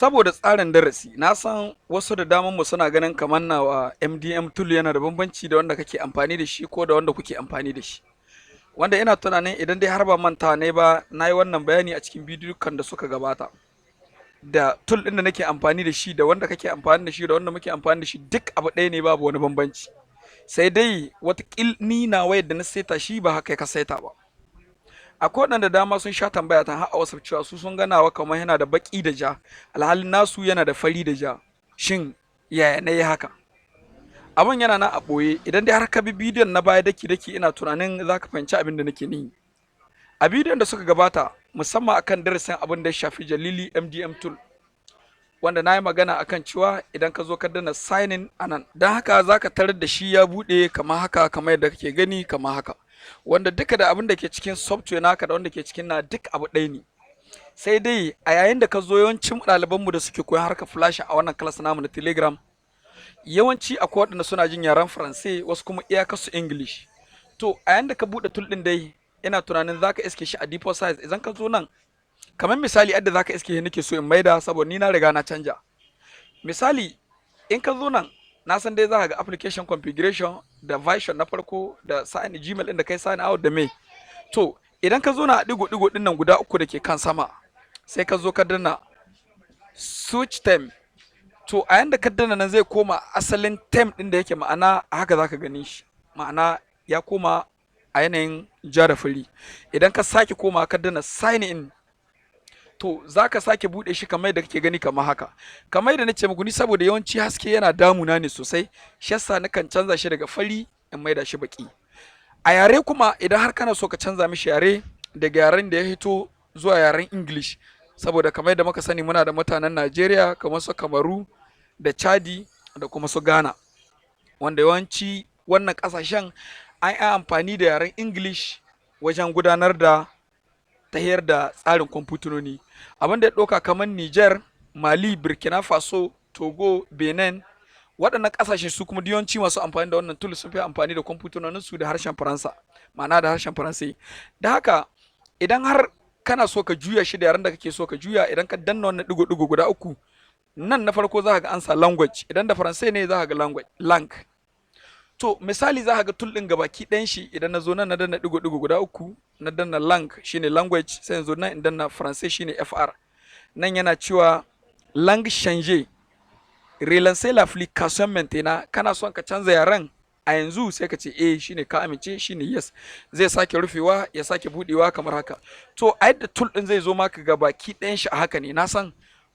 Saboda tsarin darasi, na san wasu da daman mu suna ganin kamar nawa MDM tool yana da bambanci da wanda kake amfani da shi ko da wanda kuke amfani da shi. Wanda ina tunanin idan dai har ba manta ne ba, na yi wannan bayani a cikin bidiyon da suka gabata. Da tool ɗin da nake amfani da shi da wanda kake amfani da shi da wanda muke amfani da shi duk abu ɗaya ne, babu wani bambanci. Sai dai watakil ni na wayar da na saita shi ba haka ka saita ba. Akwai waɗanda dama sun sha tambaya ta har a wasu cewa su sun ganawa kamar yana da baki da ja, alhalin nasu yana da fari da ja. Shin yaya na yi haka? Abin yana na a ɓoye, idan dai har ka bi bidiyon na baya daki daki ina tunanin za ka fahimci abin da nake nihi. A bidiyon da suka gabata, musamman akan darasin abin da ya shafi Jalili MDM tool, wanda na yi magana akan cewa idan ka zo ka danna sign in a nan, don haka za ka tarar da shi ya buɗe kamar haka, kamar yadda kake gani kamar haka. Wanda duka da abin da ke cikin software naka da wanda ke cikin na duk abu ɗaya ne. Sai dai a yayin da ka zo, yawancin ɗalibanmu da suke koyon harkar flash a wannan class namu na Telegram, yawanci akwai waɗanda suna jin yaren Faransai, wasu kuma iyakarsu English. To a yayin da ka buɗe tool ɗin dai, ina tunanin za ka iske shi a default size. Idan ka zo nan, kamar misali yadda za ka iske shi nake so in maida, saboda ni na riga na canja. Misali, in ka zo nan, na san dai za ka ga application configuration da version na farko da sign Gmail ɗin da kai sign out da me. To idan ka zo na digo-digo ɗin nan guda uku da ke kan sama, sai ka zo ka danna switch term. To a yanda ka danna nan zai koma asalin term ɗin da yake, ma'ana a haka za ka gani shi. Ma'ana ya koma a yanayin ja da fari. Idan ka sake koma ka danna sign in, to za ka sake buɗe shi kamar da kake gani kamar haka. Kamar da nace muku, ni saboda yawanci haske yana damuna ne sosai, shi yasa nakan canza shi daga fari in maida shi baki. A yare kuma, idan har kana so ka canza mishi yare daga yaren da ya hito zuwa yaren English, saboda kamar da muka sani muna da mutanen Najeriya kamar su Kamaru da Chadi da kuma su Ghana, wanda yawanci wannan ƙasashen an yi amfani da yaren English wajen gudanar da tahiyar da tsarin kwamfuturoni. Abin da ya ɗauka kamar Niger, Mali, Burkina Faso, Togo, Benin, waɗannan ƙasashe su kuma yawanci masu amfani da wannan tool sun fi amfani da kwamfuturonin su da harshen Faransa, ma'ana da harshen Faransai. Da haka idan har kana so ka juya shi da yaren da kake so ka juya, idan ka danna wannan digo-digo guda uku, nan na farko za ka ga ansa language, idan da Faransai ne za ka ga language lang. To misali za ka ga tool ɗin gabaki ɗayan shi, idan na zo nan na danna digo-digo guda uku, na danna lang shine language, sai yanzu nan in danna Faransai shine FR. Nan yana cewa lang changer, relancer l'application maintenant. Kana son ka canza yaren a yanzu, sai ka ce eh, shine ka amince, shine yes. Zai sake rufewa ya sake budewa kamar haka. To a yadda tool ɗin zai zo maka gabaki ɗayan shi a haka ne, na san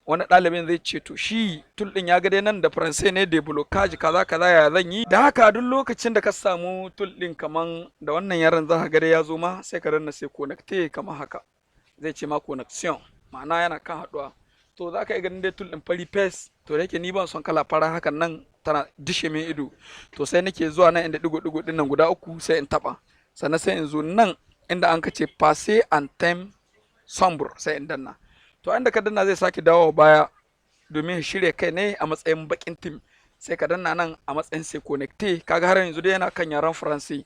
wani ɗalibin zai ce to shi tool ɗin ya ga dai nan da Faransai ne da blockage kaza kaza, ya zan yi. Da haka duk lokacin da ka samu tool ɗin kaman da wannan yaren, za ka ga dai ya zo ma, sai ka danna sai connecte kamar haka. Zai ce ma connection, ma'ana yana kan haɗuwa. To za ka iya ganin dai tool ɗin fari fes. To da yake ni ban son kala fara hakan nan, tana dishe min ido. To sai nake zuwa nan inda digo-digo ɗin nan guda uku, sai in taɓa. Sannan sai in zo nan inda an kace passer en thème sombre, sai in danna. To inda ka danna zai sake dawo baya domin shirya kai ne a matsayin bakin tim. Sai ka danna nan a matsayin sai connecte. Kaga har yanzu dai yana kan yaren Faransai.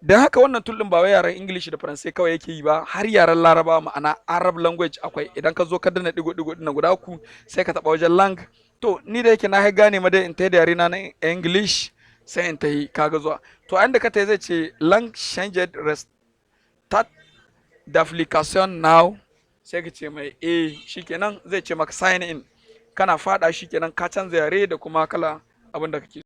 Don haka wannan tool ɗin ba wai yaren English da Faransai kawai yake yi ba, har yaren Laraba, ma'ana Arab language akwai. Idan ka zo ka danna digo-digo ɗin guda uku, sai ka taɓa wajen lang. To ni da yake na gane ma dai in ta da yare na English, sai in ta yi, kaga zuwa. To inda ka ta zai ce lang changed restart the application now, sai ka ce mai shikenan zai ce maka sign in. Kana fada shikenan ka canza yare da kuma kala abin da kake